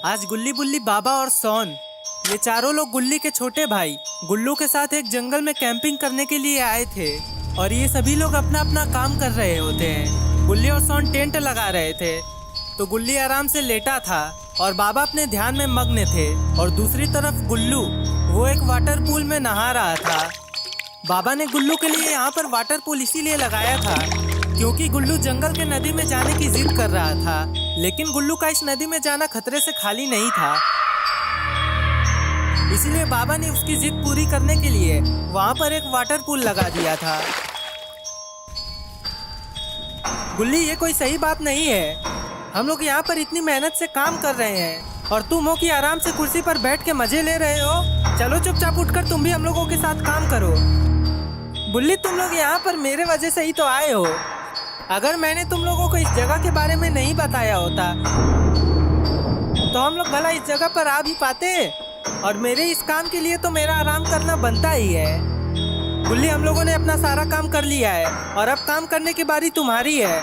आज गुल्ली बुल्ली बाबा और सोन ये चारों लोग गुल्ली के छोटे भाई गुल्लू के साथ एक जंगल में कैंपिंग करने के लिए आए थे। और ये सभी लोग अपना अपना काम कर रहे होते हैं। गुल्ली और सोन टेंट लगा रहे थे तो गुल्ली आराम से लेटा था और बाबा अपने ध्यान में मग्न थे। और दूसरी तरफ गुल्लू वो एक वाटर पूल में नहा रहा था। बाबा ने गुल्लू के लिए यहाँ पर वाटर पूल इसीलिए लगाया था क्योंकि गुल्लू जंगल के नदी में जाने की जिद कर रहा था, लेकिन गुल्लू का इस नदी में जाना खतरे से खाली नहीं था। इसीलिए बाबा ने उसकी जिद पूरी करने के लिए वहाँ पर एक वाटर पूल लगा दिया था। गुल्ली, ये कोई सही बात नहीं है। हम लोग यहाँ पर इतनी मेहनत से काम कर रहे हैं और तुम हो कि आराम से कुर्सी पर बैठ के मजे ले रहे हो। चलो चुपचाप उठकर तुम भी हम लोगों के साथ काम करो। बुल्ली, तुम लोग यहाँ पर मेरे वजह से ही तो आए हो। अगर मैंने तुम लोगों को इस जगह के बारे में नहीं बताया होता तो हम लोग भला इस जगह पर आ भी पाते। और मेरे इस काम के लिए तो मेरा आराम करना बनता ही है। बुल्ली, हम लोगों ने अपना सारा काम कर लिया है और अब काम करने की बारी तुम्हारी है।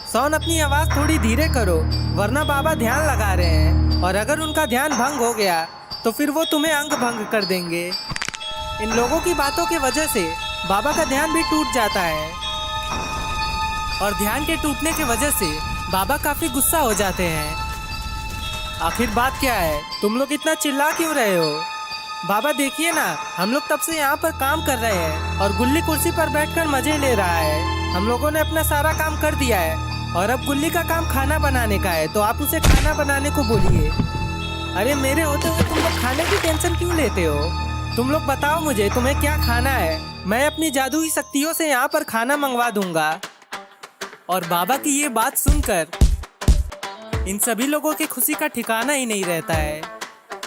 सोन, अपनी आवाज़ थोड़ी धीरे करो वरना बाबा ध्यान लगा रहे हैं और अगर उनका ध्यान भंग हो गया तो फिर वो तुम्हें अंग भंग कर देंगे। इन लोगों की बातों की वजह से बाबा का ध्यान भी टूट जाता है और ध्यान के टूटने की वजह से बाबा काफी गुस्सा हो जाते हैं। आखिर बात क्या है? तुम लोग इतना चिल्ला क्यों रहे हो? बाबा देखिए ना, हम लोग तब से यहाँ पर काम कर रहे हैं और गुल्ली कुर्सी पर बैठकर मजे ले रहा है। हम लोगों ने अपना सारा काम कर दिया है और अब गुल्ली का काम खाना बनाने का है, तो आप उसे खाना बनाने को बोलिए। अरे मेरे होते हुए तुम लोग खाने की टेंशन क्यों लेते हो? तुम लोग बताओ मुझे तुम्हें क्या खाना है, मैं अपनी जादुई शक्तियों से यहाँ पर खाना मंगवा दूंगा। और बाबा की ये बात सुनकर इन सभी लोगों की खुशी का ठिकाना ही नहीं रहता है।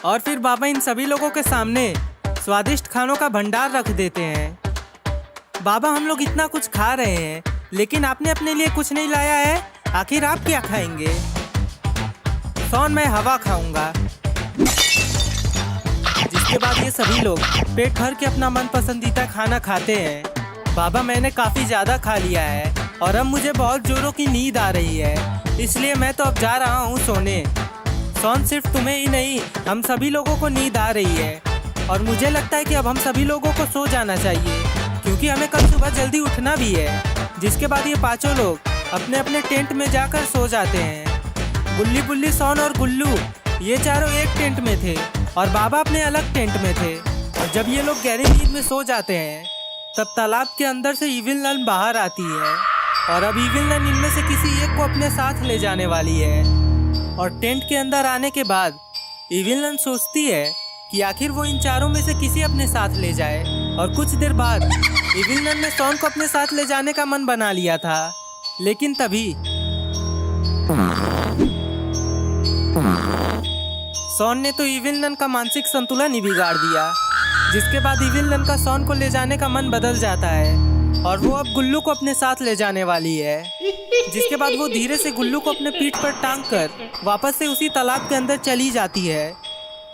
और फिर बाबा इन सभी लोगों के सामने स्वादिष्ट खानों का भंडार रख देते हैं। बाबा, हम लोग इतना कुछ खा रहे हैं लेकिन आपने अपने लिए कुछ नहीं लाया है। आखिर आप क्या खाएंगे? सोन, मैं हवा खाऊंगा। जिसके बाद ये सभी लोग पेट भर के अपना मन पसंदीदा खाना खाते हैं। बाबा, मैंने काफ़ी ज़्यादा खा लिया है और अब मुझे बहुत जोरों की नींद आ रही है, इसलिए मैं तो अब जा रहा हूँ सोने। सोन, सिर्फ तुम्हें ही नहीं हम सभी लोगों को नींद आ रही है और मुझे लगता है कि अब हम सभी लोगों को सो जाना चाहिए क्योंकि हमें कल सुबह जल्दी उठना भी है। जिसके बाद ये पांचों लोग अपने अपने टेंट में जाकर सो जाते हैं। गुल्ली बुल्ली, सोन और गुल्लू ये चारों एक टेंट में थे और बाबा अपने अलग टेंट में थे। और जब ये लोग गहरी नींद में सो जाते हैं तब तालाब के अंदर से इविल नन बाहर आती है और अब इविल नन इनमें से किसी एक को अपने साथ ले जाने वाली है। और टेंट के अंदर आने के बाद इविल नन सोचती है कि आखिर वो इन चारों में से किसी अपने साथ ले जाए। और कुछ देर बाद इविल नन ने सोन को अपने साथ ले जाने का मन बना लिया था, लेकिन तभी सोन ने तो इविल नन का मानसिक संतुलन ही बिगाड़ दिया। जिसके बाद इविल नन का सोन को ले जाने का मन बदल जाता है और वो अब गुल्लू को अपने साथ ले जाने वाली है। जिसके बाद वो धीरे से गुल्लू को अपने पीठ पर टांग कर वापस से उसी तालाब के अंदर चली जाती है।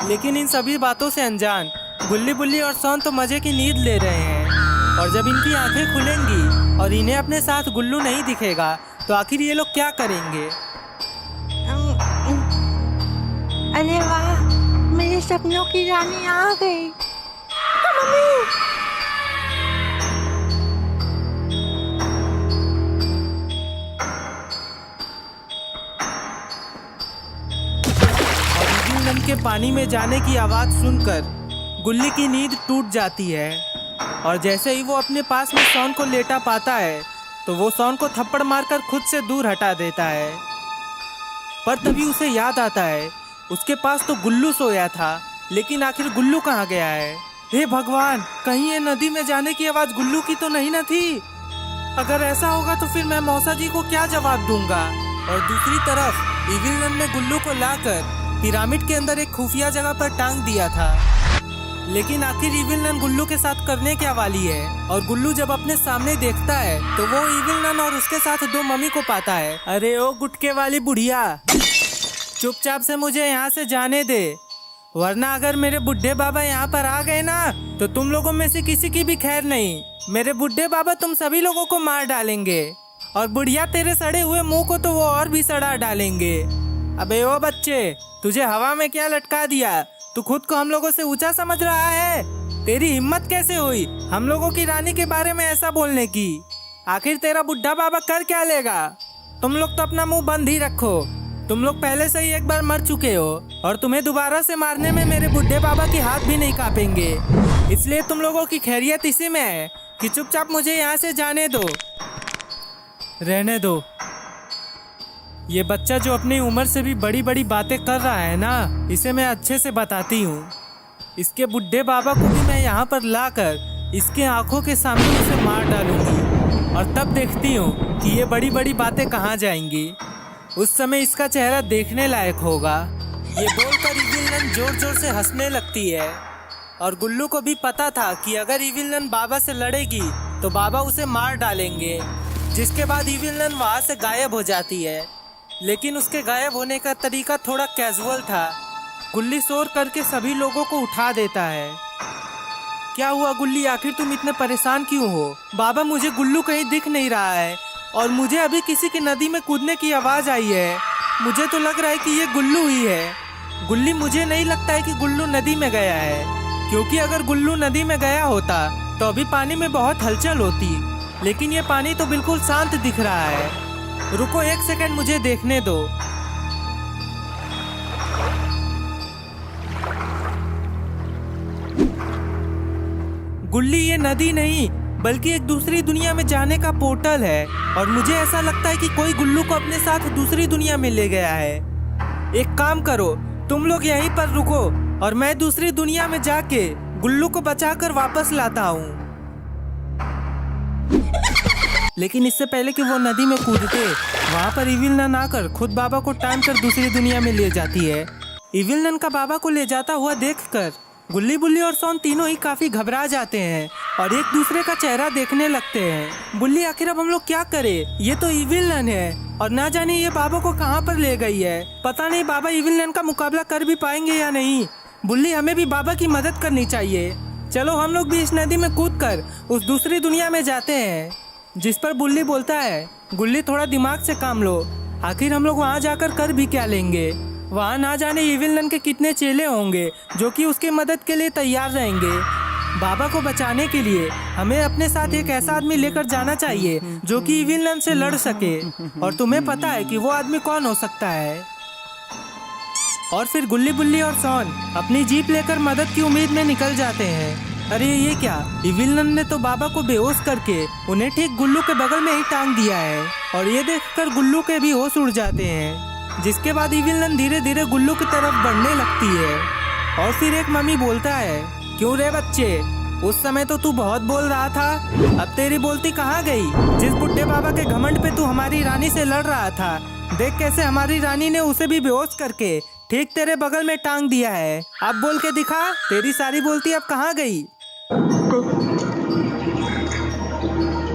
लेकिन इन सभी बातों से अनजान गुल्ली बुल्ली और सोन तो मजे की नींद ले रहे हैं। और जब इनकी आंखें खुलेंगी और इन्हें अपने साथ गुल्लू नहीं दिखेगा तो आखिर ये लोग क्या करेंगे? अरे वाह, मेरे सपनों की रानी आ गई। मम्मी, नन के पानी में जाने की आवाज़ सुनकर गुल्ली की नींद टूट जाती है और जैसे ही वो अपने पास में सोन को लेटा पाता है तो वो सोन को थप्पड़ मारकर खुद से दूर हटा देता है। पर तभी उसे याद आता है उसके पास तो गुल्लू सोया था, लेकिन आखिर गुल्लू कहाँ गया है? हे भगवान, कहीं ये नदी में जाने की आवाज़ गुल्लू की तो नहीं न थी? अगर ऐसा होगा तो फिर मैं मौसा जी को क्या जवाब दूंगा? और दूसरी तरफ इविल नन ने गुल्लू को लाकर पिरामिड के अंदर एक खुफिया जगह पर टांग दिया था, लेकिन आखिर इविल नन गुल्लू के साथ करने क्या वाली है? और गुल्लू जब अपने सामने देखता है तो वो इविल नन और उसके साथ दो मम्मी को पाता है। अरे ओ गुटके वाली बुढ़िया, चुपचाप से मुझे यहाँ से जाने दे, वरना अगर मेरे बुढ़े बाबा यहाँ पर आ गए ना तो तुम लोगों में से किसी की भी खैर नहीं। मेरे बुढ़े बाबा तुम सभी लोगों को मार डालेंगे और बुढ़िया तेरे सड़े हुए मुंह को तो वो और भी सड़ा डालेंगे। अबे ओ बच्चे, तुझे हवा में क्या लटका दिया? तू खुद को हम लोगों से ऊंचा समझ रहा है? तेरी हिम्मत कैसे हुई हम लोगों की रानी के बारे में ऐसा बोलने की? आखिर तेरा बुढ़ा बाबा कर क्या लेगा? तुम लोग तो अपना मुंह बंद ही रखो। तुम लोग पहले से ही एक बार मर चुके हो और तुम्हें दोबारा से मारने में मेरे बुढ़े बाबा के हाथ भी नहीं कांपेंगे। इसलिए तुम लोगों की खैरियत इसी में है कि चुपचाप मुझे यहाँ से जाने दो। रहने दो। ये बच्चा जो अपनी उम्र से भी बड़ी बड़ी बातें कर रहा है ना, इसे मैं अच्छे से बताती हूँ। इसके बुढ़े बाबा को भी मैं यहाँ पर लाकर इसके आंखों के सामने उसे मार डालूंगी और तब देखती हूँ कि ये बड़ी बड़ी बातें कहाँ जाएंगी। उस समय इसका चेहरा देखने लायक होगा। ये बोलकर इविल जोर जोर से हंसने लगती है और गुल्लू को भी पता था कि अगर इविल बाबा से लड़ेगी तो बाबा उसे मार डालेंगे। जिसके बाद इविल वहाँ से गायब हो जाती है, लेकिन उसके गायब होने का तरीका थोड़ा कैजुअल था। गुल्ली शोर करके सभी लोगों को उठा देता है। क्या हुआ गुल्ली, आखिर तुम इतने परेशान क्यों हो? बाबा मुझे गुल्लू कहीं दिख नहीं रहा है और मुझे अभी किसी की नदी में कूदने की आवाज़ आई है। मुझे तो लग रहा है कि ये गुल्लू ही है। गुल्ली, मुझे नहीं लगता है कि गुल्लू नदी में गया है, क्योंकि अगर गुल्लू नदी में गया होता तो अभी पानी में बहुत हलचल होती, लेकिन ये पानी तो बिल्कुल शांत दिख रहा है। रुको एक सेकंड, मुझे देखने दो। गुल्ली, ये नदी नहीं बल्कि एक दूसरी दुनिया में जाने का पोर्टल है और मुझे ऐसा लगता है कि कोई गुल्लू को अपने साथ दूसरी दुनिया में ले गया है। एक काम करो, तुम लोग यहीं पर रुको और मैं दूसरी दुनिया में जाके गुल्लू को बचाकर वापस लाता हूँ। लेकिन इससे पहले कि वो नदी में कूदते, वहाँ पर इविल आकर खुद बाबा को टाइम कर दूसरी दुनिया में ले जाती है। इविल का बाबा को ले जाता हुआ देखकर गुल्ली, बुल्ली और सोन तीनों ही काफी घबरा जाते हैं और एक दूसरे का चेहरा देखने लगते हैं। बुल्ली, आखिर अब हम लोग क्या करें? ये तो इविल है और ना जाने ये बाबा को कहाँ पर ले गई है। पता नहीं बाबा इविल का मुकाबला कर भी पाएंगे या नहीं। बुल्ली, हमें भी बाबा की मदद करनी चाहिए। चलो हम लोग भी इस नदी में कूदकर उस दूसरी दुनिया में जाते हैं। जिस पर बुल्ली बोलता है, गुल्ली थोड़ा दिमाग से काम लो, आखिर हम लोग वहाँ जाकर कर भी क्या लेंगे? वहाँ ना जाने इविल के कितने चेले होंगे जो कि उसकी मदद के लिए तैयार रहेंगे। बाबा को बचाने के लिए हमें अपने साथ एक ऐसा आदमी लेकर जाना चाहिए जो कि इविल से लड़ सके, और तुम्हें पता है कि वो आदमी कौन हो सकता है। और फिर गुल्ली, बुल्ली और सोन अपनी जीप लेकर मदद की उम्मीद में निकल जाते हैं। अरे ये क्या, इविल ने तो बाबा को बेहोश करके उन्हें ठीक गुल्लू के बगल में ही टांग दिया है और ये देखकर गुल्लू के भी होश उड़ जाते हैं। जिसके बाद इविल धीरे धीरे गुल्लू की तरफ बढ़ने लगती है और फिर एक मम्मी बोलता है, क्यों रे बच्चे, उस समय तो तू बहुत बोल रहा था, अब तेरी बोलती कहाँ गई? जिस बुढ़े बाबा के घमंड पे तू हमारी रानी से लड़ रहा था, देख कैसे हमारी रानी ने उसे भी बेहोश करके ठीक तेरे बगल में टांग दिया है। अब बोल के दिखा, तेरी सारी बोलती अब कहाँ गई?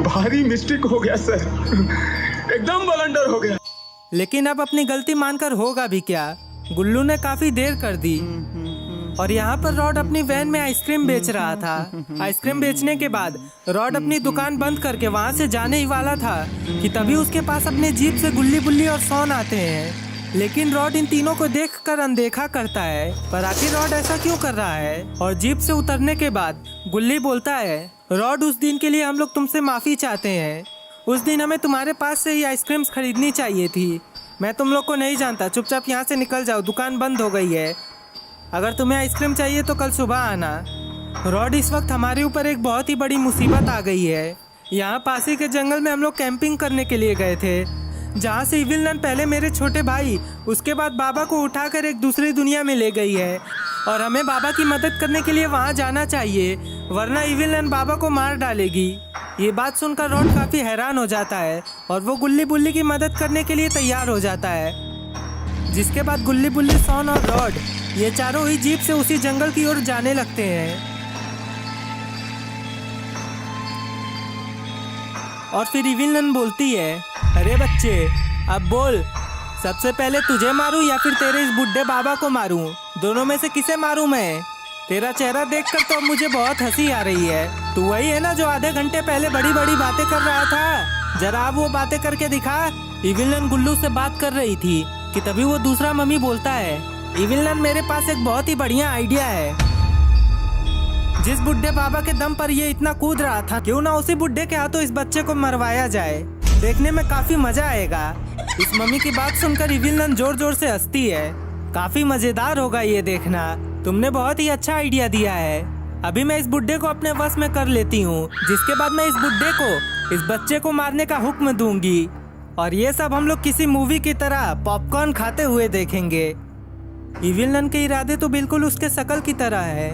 भारी मिस्टेक हो गया सर, एकदम ब्लंडर हो गया। लेकिन अब अपनी गलती मानकर होगा भी क्या? गुल्लू ने काफी देर कर दी और यहाँ पर रॉड अपनी वैन में आइसक्रीम बेच रहा था। आइसक्रीम बेचने के बाद रॉड अपनी दुकान बंद करके वहाँ से जाने ही वाला था कि तभी उसके पास अपने जीप से गुल्ली, बुल्ली और सोन आते हैं। लेकिन रॉड इन तीनों को देखकर अनदेखा करता है, पर आखिर रॉड ऐसा क्यों कर रहा है? और जीप से उतरने के बाद गुल्ली बोलता है, रॉड, उस दिन के लिए हम लोग तुमसे माफ़ी चाहते हैं। उस दिन हमें तुम्हारे पास से ही आइसक्रीम्स खरीदनी चाहिए थी। मैं तुम लोग को नहीं जानता, चुपचाप यहाँ से निकल जाओ, दुकान बंद हो गई है। अगर तुम्हें आइसक्रीम चाहिए तो कल सुबह आना। रॉड, इस वक्त हमारे ऊपर एक बहुत ही बड़ी मुसीबत आ गई है। यहाँ पास ही के जंगल में हम लोग कैंपिंग करने के लिए गए थे, जहाँ से इविल पहले मेरे छोटे भाई, उसके बाद बाबा को उठाकर एक दूसरी दुनिया में ले गई है और हमें बाबा की मदद करने के लिए वहाँ जाना चाहिए, वरना इविल बाबा को मार डालेगी। ये बात सुनकर रॉड काफ़ी हैरान हो जाता है और वो गुल्ली, बुल्ली की मदद करने के लिए तैयार हो जाता है। जिसके बाद गुल्ली, बुल्ली, सोन और रॉड ये चारों ही जीप से उसी जंगल की ओर जाने लगते हैं। और फिर इविल बोलती है, अरे बच्चे, अब बोल, सबसे पहले तुझे मारूं या फिर तेरे इस बुढ़े बाबा को मारूं? दोनों में से किसे मारूं मैं? तेरा चेहरा देखकर तो अब मुझे बहुत हंसी आ रही है। तू वही है ना जो आधे घंटे पहले बड़ी बड़ी बातें कर रहा था? जरा अब वो बातें करके दिखा। इविल गुल्लू से बात कर रही थी कि तभी वो दूसरा मम्मी बोलता है, इविलन, मेरे पास एक बहुत ही बढ़िया आइडिया है। जिस बुड्ढे बाबा के दम पर ये इतना कूद रहा था, क्यों ना उसी बुड्ढे के हाथों इस बच्चे को मरवाया जाए। देखने में काफी मजा आएगा। इस मम्मी की बात सुनकर इविलन जोर जोर से हंसती है। काफी मजेदार होगा ये देखना। तुमने बहुत ही अच्छा आइडिया दिया है। अभी मैं इस बुड्ढे को अपने वश में कर लेती हूँ, जिसके बाद मैं इस बुड्ढे को इस बच्चे को मारने का हुक्म दूंगी और ये सब हम लोग किसी मूवी की तरह पॉपकॉर्न खाते हुए देखेंगे। इविलन के इरादे तो बिल्कुल उसके शकल की तरह है।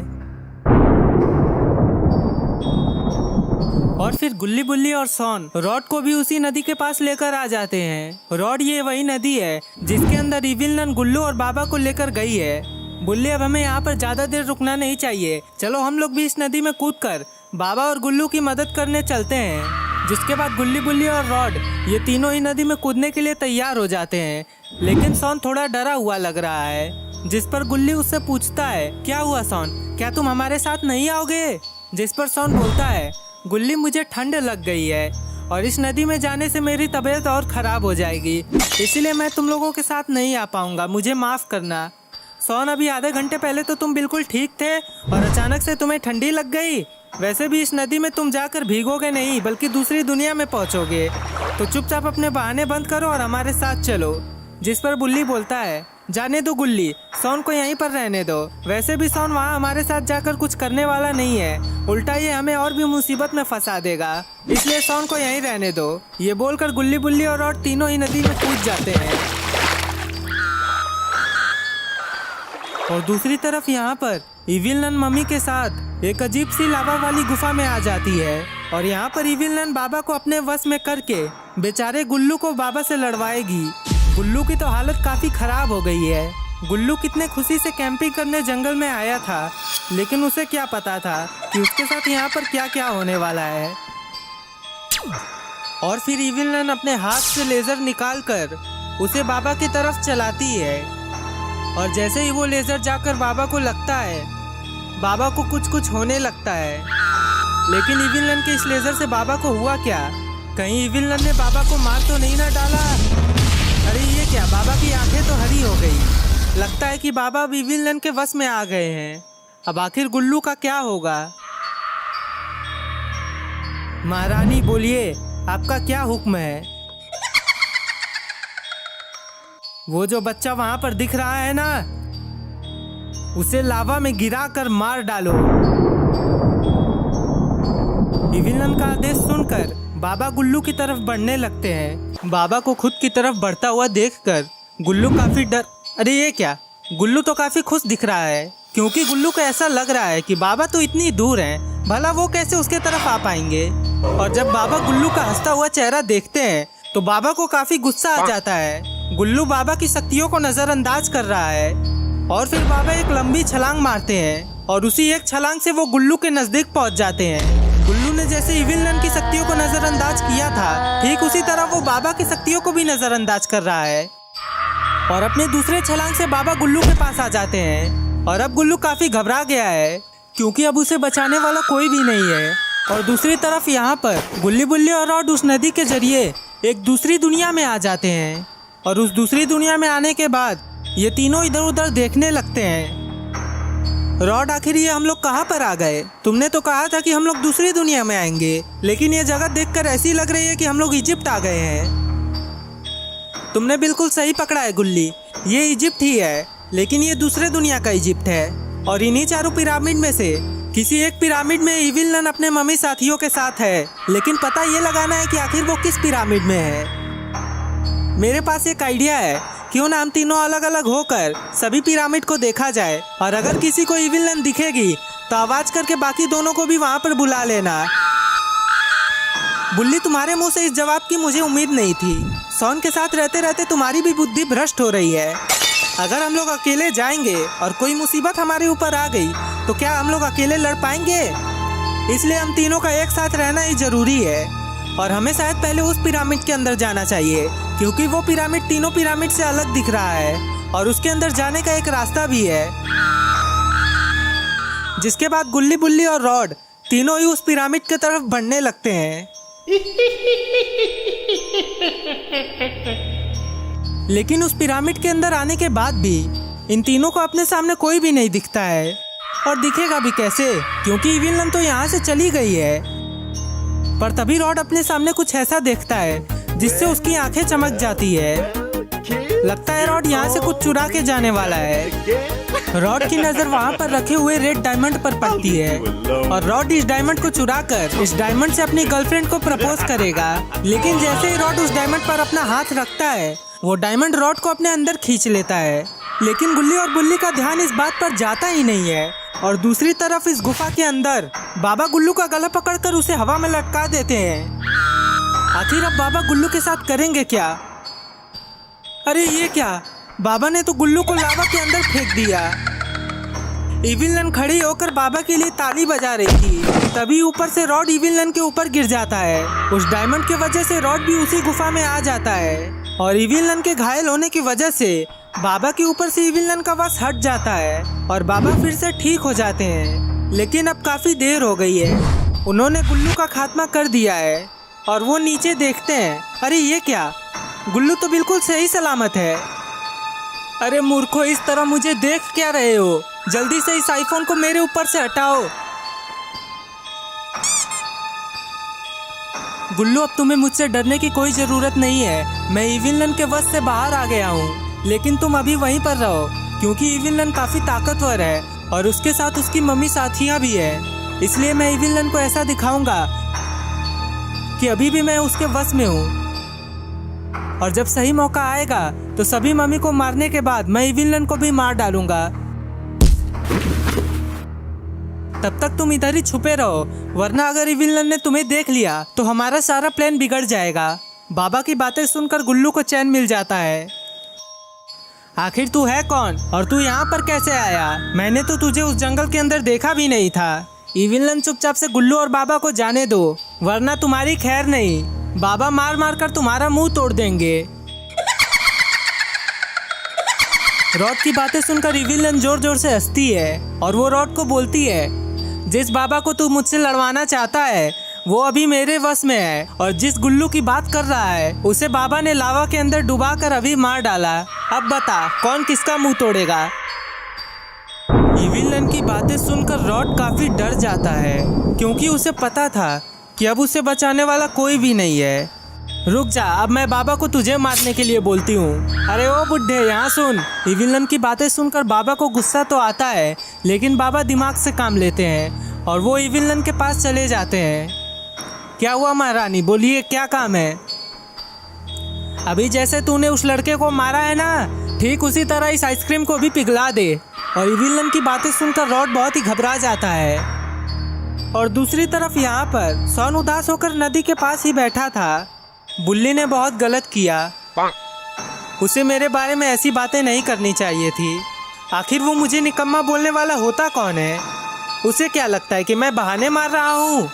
और फिर गुल्ली बुल्ली और सॉन रॉड को भी उसी नदी के पास लेकर आ जाते हैं। रॉड, ये वही नदी है जिसके अंदर इविलन गुल्लू और बाबा को लेकर गई है। बुल्ली, अब हमें यहाँ पर ज्यादा देर रुकना नहीं चाहिए। चलो हम लोग भी इस नदी में कूदकर बाबा और गुल्लू की मदद करने चलते हैं। जिसके बाद गुल्ली बुल्ली और रॉड ये तीनों ही नदी में कूदने के लिए तैयार हो जाते हैं। लेकिन सॉन थोड़ा डरा हुआ लग रहा है। जिस पर गुल्ली उससे पूछता है, क्या हुआ सॉन, क्या तुम हमारे साथ नहीं आओगे? जिस पर सॉन बोलता है, गुल्ली, मुझे ठंड लग गई है और इस नदी में जाने से मेरी तबीयत और ख़राब हो जाएगी, इसलिए मैं तुम लोगों के साथ नहीं आ पाऊंगा, मुझे माफ़ करना। सॉन, अभी आधे घंटे पहले तो तुम बिल्कुल ठीक थे और अचानक से तुम्हें ठंडी लग गई। वैसे भी इस नदी में तुम जाकर भीगोगे नहीं, बल्कि दूसरी दुनिया में पहुंचोगे। तो चुपचाप अपने बहाने बंद करो और हमारे साथ चलो। जिस पर बुल्ली बोलता है, जाने दो गुल्ली, सॉन को यहीं पर रहने दो। वैसे भी सॉन वहाँ हमारे साथ जाकर कुछ करने वाला नहीं है, उल्टा ये हमें और भी मुसीबत में फंसा देगा, इसलिए सॉन को यहीं रहने दो। ये बोलकर गुल्ली बुल्ली और रॉड तीनों ही नदी में कूद जाते हैं। और दूसरी तरफ यहाँ पर इविलन मम्मी के साथ एक अजीब सी लावा वाली गुफा में आ जाती है और यहाँ पर इविलन बाबा को अपने वश में करके बेचारे गुल्लू को बाबा से लड़वाएगी। गुल्लू की तो हालत काफी खराब हो गई है। गुल्लू कितने खुशी से कैंपिंग करने जंगल में आया था, लेकिन उसे क्या पता था कि उसके साथ यहाँ पर क्या क्या होने वाला है। और फिर इविलन अपने हाथ से लेजर निकालकर उसे बाबा की तरफ चलाती है और जैसे ही वो लेजर जाकर बाबा को लगता है, बाबा को कुछ कुछ होने लगता है। लेकिन इविलन के इस लेजर से बाबा को हुआ क्या? कहीं इविलन ने बाबा को मार तो नहीं ना डाला? अरे ये क्या, बाबा की आंखें तो हरी हो गई। लगता है कि बाबा अब इविलन के वश में आ गए हैं। अब आखिर गुल्लू का क्या होगा? महारानी, बोलिए, आपका क्या हुक्म है? वो जो बच्चा वहां पर दिख रहा है ना, उसे लावा में गिरा कर मार डालो। इविलन का आदेश सुनकर बाबा गुल्लू की तरफ बढ़ने लगते हैं। बाबा को खुद की तरफ बढ़ता हुआ देखकर गुल्लू काफी डर, अरे ये क्या, गुल्लू तो काफी खुश दिख रहा है, क्योंकि गुल्लू को ऐसा लग रहा है कि बाबा तो इतनी दूर हैं, भला वो कैसे उसके तरफ आ पाएंगे। और जब बाबा गुल्लू का हंसता हुआ चेहरा देखते हैं तो बाबा को काफी गुस्सा आ जाता है। गुल्लू बाबा की शक्तियों को नजरअंदाज कर रहा है और फिर बाबा एक लंबी छलांग मारते हैं और उसी एक छलांग से वो गुल्लू के नजदीक पहुंच जाते हैं। गुल्लू ने जैसे इविलन की शक्तियों को नजरअंदाज किया था, ठीक उसी तरह वो बाबा की शक्तियों को भी नजरअंदाज कर रहा है और अपने दूसरे छलांग से बाबा गुल्लू के पास आ जाते हैं। और अब गुल्लू काफी घबरा गया है, क्योंकि अब उसे बचाने वाला कोई भी नहीं है। और दूसरी तरफ यहाँ पर गुल्ली बुल्ली और रॉड उस नदी के जरिए एक दूसरी दुनिया में आ जाते हैं और उस दूसरी दुनिया में आने के बाद ये तीनों इधर उधर देखने लगते हैं। रॉड, आखिर ये हम लोग कहाँ पर आ गए? तुमने तो कहा था कि हम लोग दूसरी दुनिया में आएंगे, लेकिन ये जगह देखकर ऐसी लग रही है कि हम लोग इजिप्ट आ गए हैं। तुमने बिल्कुल सही पकड़ा है गुल्ली, ये इजिप्ट ही है, लेकिन ये दूसरे दुनिया का इजिप्ट है। और इन्हीं चारों पिरामिड में से किसी एक पिरामिड में इविलन अपने मम्मी साथियों के साथ है, लेकिन पता ये लगाना है कि आखिर वो किस पिरामिड में है। मेरे पास एक आइडिया है, क्यों ना हम तीनों अलग अलग होकर सभी पिरामिड को देखा जाए और अगर किसी को इविलन दिखेगी तो आवाज करके बाकी दोनों को भी वहां पर बुला लेना। बुल्ली, तुम्हारे मुंह से इस जवाब की मुझे उम्मीद नहीं थी। सॉन के साथ रहते रहते तुम्हारी भी बुद्धि भ्रष्ट हो रही है। अगर हम लोग अकेले जाएंगे और कोई मुसीबत हमारे ऊपर आ गई तो क्या हम लोग अकेले लड़ पाएंगे? इसलिए हम तीनों का एक साथ रहना ही जरूरी है और हमें शायद पहले उस पिरामिड के अंदर जाना चाहिए, क्योंकि वो पिरामिड तीनों पिरामिड से अलग दिख रहा है और उसके अंदर जाने का एक रास्ता भी है। जिसके बाद गुल्ली बुल्ली और रॉड तीनों ही उस पिरामिड की तरफ बढ़ने लगते हैं। लेकिन उस पिरामिड के अंदर आने के बाद भी इन तीनों को अपने सामने कोई भी नहीं दिखता है, और दिखेगा भी कैसे, क्योंकि इविलन तो यहाँ से चली गई है। पर तभी रॉड अपने सामने कुछ ऐसा देखता है जिससे उसकी आंखें चमक जाती है। लगता है रॉड यहाँ से कुछ चुरा के जाने वाला है। रॉड की नजर वहाँ पर रखे हुए रेड डायमंड पर पड़ती है और रॉड इस डायमंड को चुराकर इस डायमंड से अपनी गर्लफ्रेंड को प्रपोज करेगा। लेकिन जैसे ही रॉड उस डायमंड पर अपना हाथ रखता है, वो डायमंड रॉड को अपने अंदर खींच लेता है। लेकिन गुल्ली और बुल्ली का ध्यान इस बात पर जाता ही नहीं है। और दूसरी तरफ इस गुफा के अंदर बाबा गुल्लू का गला पकड़कर उसे हवा में लटका देते हैं। आखिर अब बाबा गुल्लू के साथ करेंगे क्या? अरे ये क्या, बाबा ने तो गुल्लू को लावा के अंदर फेंक दिया। इविलन खड़ी होकर बाबा के लिए ताली बजा रही थी। तभी ऊपर से रॉड इविलन के ऊपर गिर जाता है। उस डायमंड की वजह से रॉड भी उसी गुफा में आ जाता है और इविलन के घायल होने की वजह से बाबा के ऊपर से इविलन का वश हट जाता है और बाबा फिर से ठीक हो जाते हैं। लेकिन अब काफी देर हो गई है, उन्होंने गुल्लू का खात्मा कर दिया है और वो नीचे देखते हैं। अरे ये क्या, गुल्लू तो बिल्कुल सही सलामत है। अरे मूर्खो, इस तरह मुझे देख क्या रहे हो? जल्दी से इस आईफोन को मेरे ऊपर से हटाओ। गुल्लू, अब तुम्हें मुझसे डरने की कोई जरूरत नहीं है। मैं इविलन के वश से बाहर आ गया हूँ, लेकिन तुम अभी वहीं पर रहो क्योंकि इविलन काफी ताकतवर है और उसके साथ उसकी मम्मी साथियाँ भी है। इसलिए मैं इविलन को ऐसा दिखाऊंगा कि अभी भी मैं उसके वश में हूँ, और जब सही मौका आएगा तो सभी मम्मी को मारने के बाद मैं इविलन को भी मार डालूंगा। तब तक तुम इधर ही छुपे रहो, वरना अगर इविलन ने तुम्हें देख लिया तो हमारा सारा प्लान बिगड़ जाएगा। बाबा की बातें सुनकर गुल्लू को चैन मिल जाता है। आखिर तू है कौन और तू यहाँ पर कैसे आया? मैंने तो तुझे उस जंगल के अंदर देखा भी नहीं था। इविलन, चुपचाप से गुल्लू और बाबा को जाने दो, वरना तुम्हारी खैर नहीं। बाबा मार मार कर तुम्हारा मुंह तोड़ देंगे। रॉड की बातें सुनकर इविलन जोर जोर से हंसती है और वो रॉड को बोलती है, जिस बाबा को तू मुझसे लड़वाना चाहता है वो अभी मेरे वश में है, और जिस गुल्लू की बात कर रहा है उसे बाबा ने लावा के अंदर डुबाकर अभी मार डाला। अब बता कौन किसका मुंह तोड़ेगा? इविलन की बातें सुनकर रॉड काफी डर जाता है क्योंकि उसे पता था कि अब उसे बचाने वाला कोई भी नहीं है। रुक जा, अब मैं बाबा को तुझे मारने के लिए बोलती हूँ। अरे ओ बुड्ढे, यहाँ सुन। इविलन की बातें सुनकर बाबा को गुस्सा तो आता है, लेकिन बाबा दिमाग से काम लेते हैं और वो इविलन के पास चले जाते हैं। क्या हुआ महारानी, बोलिए क्या काम है? अभी जैसे तूने उस लड़के को मारा है ना, ठीक उसी तरह इस आइसक्रीम को भी पिघला दे। और इविलन की बातें सुनकर रॉड बहुत ही घबरा जाता है। और दूसरी तरफ यहाँ पर सॉन उदास होकर नदी के पास ही बैठा था। बुल्ली ने बहुत गलत किया, उसे मेरे बारे में ऐसी बातें नहीं करनी चाहिए थी। आखिर वो मुझे निकम्मा बोलने वाला होता कौन है? उसे क्या लगता है कि मैं बहाने मार रहा हूँ?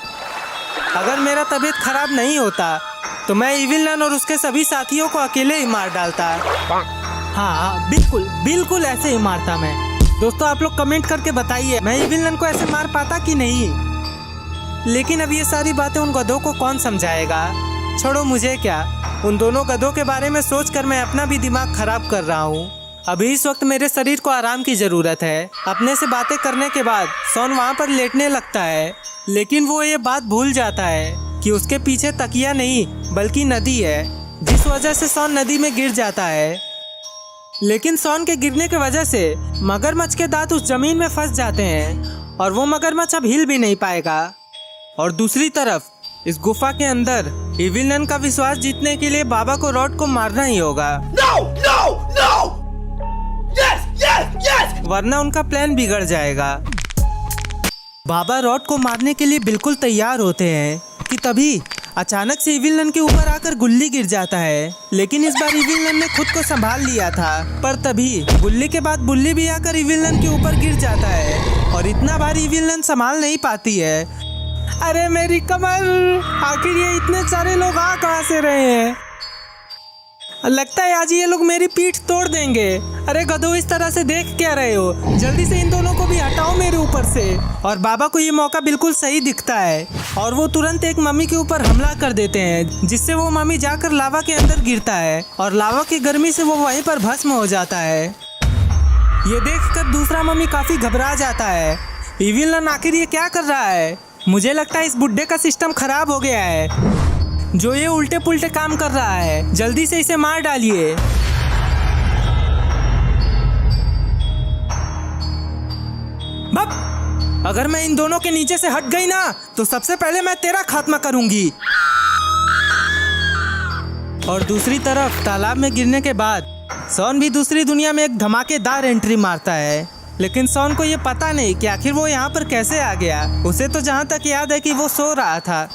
अगर मेरा तबीयत खराब नहीं होता तो मैं इविलन और उसके सभी साथियों को अकेले ही मार डालता। हाँ, बिल्कुल बिल्कुल ऐसे ही मारता मैं। दोस्तों, आप लोग कमेंट करके बताइए मैं इविलन को ऐसे मार पाता कि नहीं। लेकिन अब ये सारी बातें उन गधों को कौन समझाएगा? छोड़ो, मुझे क्या, उन दोनों गधों के बारे में सोचकर मैं अपना भी दिमाग खराब कर रहा हूँ। अभी इस वक्त मेरे शरीर को आराम की ज़रूरत है। अपने से बातें करने के बाद सॉन वहाँ पर लेटने लगता है, लेकिन वो ये बात भूल जाता है कि उसके पीछे तकिया नहीं बल्कि नदी है, जिस वजह से सॉन नदी में गिर जाता है। लेकिन सॉन के गिरने की वजह से मगरमच्छ के दांत उस जमीन में फंस जाते हैं और वो मगरमच्छ अब हिल भी नहीं पाएगा। और दूसरी तरफ इस गुफा के अंदर इविलन का विश्वास जीतने के लिए बाबा को रॉड को मारना ही होगा। No! Yes! वरना उनका प्लान बिगड़ जाएगा। बाबा रॉड को मारने के लिए बिल्कुल तैयार होते हैं कि तभी अचानक से इविलन के ऊपर आकर गुल्ली गिर जाता है। लेकिन इस बार इविलन ने खुद को संभाल लिया था, पर तभी गुल्ली के बाद बुल्ली भी आकर इविलन के ऊपर गिर जाता है और इतना भारी इविलन संभाल नहीं पाती है। अरे मेरी कमर, आखिर ये इतने सारे लोग आ कहाँ से रहे हैं? लगता है आज ये लोग मेरी पीठ तोड़ देंगे। अरे गधों, इस तरह से देख क्या रहे हो? जल्दी से इन दोनों को भी हटाओ मेरे ऊपर से। और बाबा को ये मौका बिल्कुल सही दिखता है और वो तुरंत एक मम्मी के ऊपर हमला कर देते हैं, जिससे वो मम्मी जाकर लावा के अंदर गिरता है और लावा की गर्मी से वो वहीं पर भस्म हो जाता है। ये देखकर दूसरा मम्मी काफी घबरा जाता है। इविलन आखिर ये क्या कर रहा है? मुझे लगता है इस बुड्ढे का सिस्टम खराब हो गया है, जो ये उल्टे पुल्टे काम कर रहा है। जल्दी से इसे मार डालिए। बप! अगर मैं इन दोनों के नीचे से हट गई ना तो सबसे पहले मैं तेरा खात्मा करूंगी। और दूसरी तरफ तालाब में गिरने के बाद सॉन भी दूसरी दुनिया में एक धमाकेदार एंट्री मारता है, लेकिन सॉन को ये पता नहीं कि आखिर वो यहाँ पर कैसे आ गया। उसे तो जहाँ तक याद है कि वो सो रहा था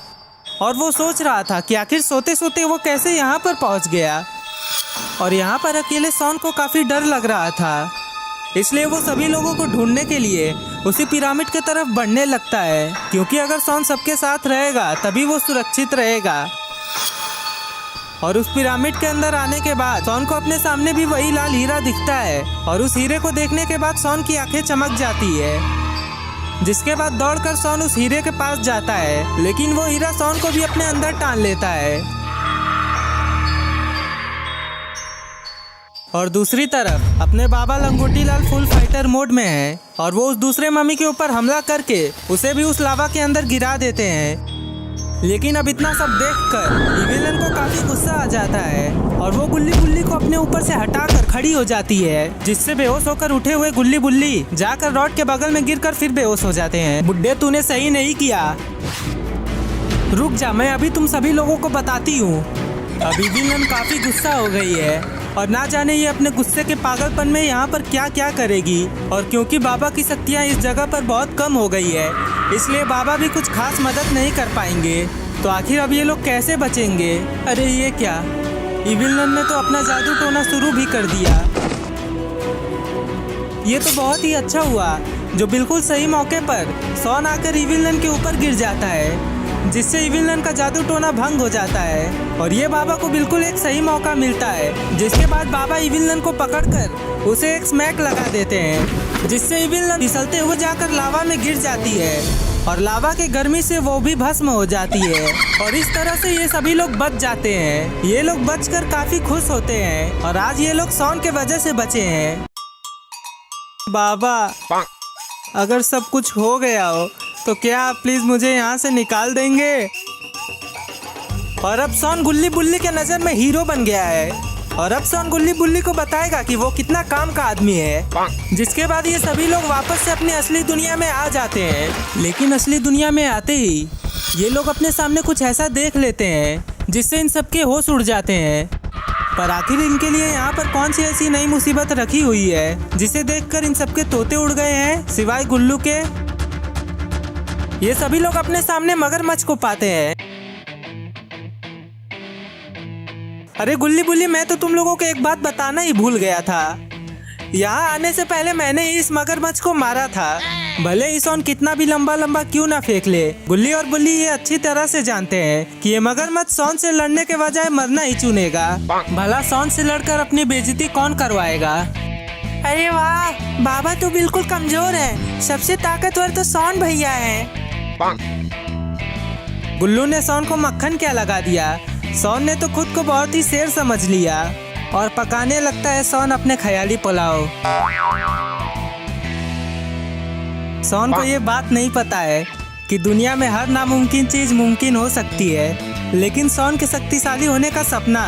और वो सोच रहा था कि आखिर सोते सोते वो कैसे यहाँ पर पहुँच गया। और यहाँ पर अकेले सॉन को काफ़ी डर लग रहा था, इसलिए वो सभी लोगों को ढूंढने के लिए उसी पिरामिड की तरफ बढ़ने लगता है, क्योंकि अगर सॉन सबके साथ रहेगा तभी वो सुरक्षित रहेगा। और उस पिरामिड के अंदर आने के बाद सॉन को अपने सामने भी वही लाल हीरा दिखता है और उस हीरे को देखने के बाद सॉन की आंखें चमक जाती है, जिसके बाद दौड़कर सॉन उस हीरे के पास जाता है, लेकिन वो हीरा सॉन को भी अपने अंदर टान लेता है। और दूसरी तरफ अपने बाबा लंगोटी लाल फुल फाइटर मोड में है और वो उस दूसरे मम्मी के ऊपर हमला करके उसे भी उस लावा के अंदर गिरा देते हैं। लेकिन अब इतना सब देखकर इविलन को काफी गुस्सा आ जाता है और वो गुल्ली बुल्ली को अपने ऊपर से हटाकर खड़ी हो जाती है, जिससे बेहोश होकर उठे हुए गुल्ली बुल्ली जाकर रॉड के बगल में गिरकर फिर बेहोश हो जाते हैं। बुड्ढे तूने सही नहीं किया, रुक जा, मैं अभी तुम सभी लोगों को बताती हूँ। अब इविलन काफी गुस्सा हो गई है और ना जाने ये अपने गुस्से के पागलपन में यहाँ पर क्या क्या करेगी। और क्योंकि बाबा की शक्तियाँ इस जगह पर बहुत कम हो गई है, इसलिए बाबा भी कुछ खास मदद नहीं कर पाएंगे। तो आखिर अब ये लोग कैसे बचेंगे? अरे ये क्या, इविलन ने तो अपना जादू टोना शुरू भी कर दिया। ये तो बहुत ही अच्छा हुआ जो बिल्कुल सही मौके पर सॉन आकर इविलन के ऊपर गिर जाता है, जिससे इविलन का जादू टोना भंग हो जाता है और ये बाबा को बिल्कुल एक सही मौका मिलता है, जिसके बाद बाबा इविलन को पकड़कर उसे एक स्मैक लगा देते हैं, जिससे इविलन फिसलते हुए जाकर लावा में गिर जाती है और लावा के गर्मी से वो भी भस्म हो जाती है। और इस तरह से ये सभी लोग बच जाते हैं। ये लोग बचकर काफी खुश होते हैं और आज ये लोग सॉन के वजह से बचे हैं। बाबा, अगर सब कुछ हो गया हो तो क्या आप प्लीज मुझे यहाँ से निकाल देंगे? और अब सॉन गुल्ली बुल्ली के नजर में हीरो बन गया है और अब सॉन गुल्ली बुल्ली को बताएगा कि वो कितना काम का आदमी है, जिसके बाद ये सभी लोग वापस से अपनी असली दुनिया में आ जाते हैं। लेकिन असली दुनिया में आते ही ये लोग अपने सामने कुछ ऐसा देख लेते हैं जिससे इन सबके होश उड़ जाते हैं। पर आखिर इनके लिए यहाँ पर कौन सी ऐसी नई मुसीबत रखी हुई है जिसे देखकर इन सबके तोते उड़ गए हैं सिवाय गुल्लू के? ये सभी लोग अपने सामने मगरमच्छ को पाते हैं। अरे गुल्ली बुल्ली, मैं तो तुम लोगों को एक बात बताना ही भूल गया था। यहाँ आने से पहले मैंने ही इस मगरमच्छ को मारा था, भले ही सॉन कितना भी लंबा लंबा क्यों ना फेंक ले। गुल्ली और बुल्ली ये अच्छी तरह से जानते हैं कि ये मगरमच्छ सॉन से लड़ने के बजाय मरना ही चुनेगा। भला सॉन से लड़कर अपनी बेइज्जती कौन करवाएगा? अरे वाह, बाबा तो बिल्कुल कमजोर है, सबसे ताकतवर तो सॉन भैया है। गुल्लू ने सॉन को मक्खन क्या लगा दिया। सॉन ने तो खुद को बहुत ही शेर समझ लिया और पकाने लगता है सॉन अपने ख्याली पुलाव। सॉन को ये बात नहीं पता है कि दुनिया में हर नामुमकिन चीज मुमकिन हो सकती है, लेकिन सॉन के शक्तिशाली होने का सपना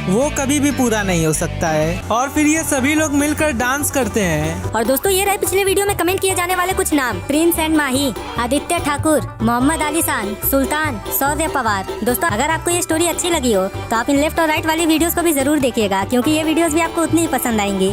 वो कभी भी पूरा नहीं हो सकता है। और फिर ये सभी लोग मिलकर डांस करते हैं। और दोस्तों, ये रहे पिछले वीडियो में कमेंट किए जाने वाले कुछ नाम: प्रिंस एंड माही, आदित्य ठाकुर, मोहम्मद अली खान, सुल्तान, शौर्य पवार। दोस्तों, अगर आपको ये स्टोरी अच्छी लगी हो तो आप इन लेफ्ट और राइट वाली वीडियोस को भी जरूर देखिएगा, क्योंकि ये वीडियोस भी आपको उतनी ही पसंद आएंगी।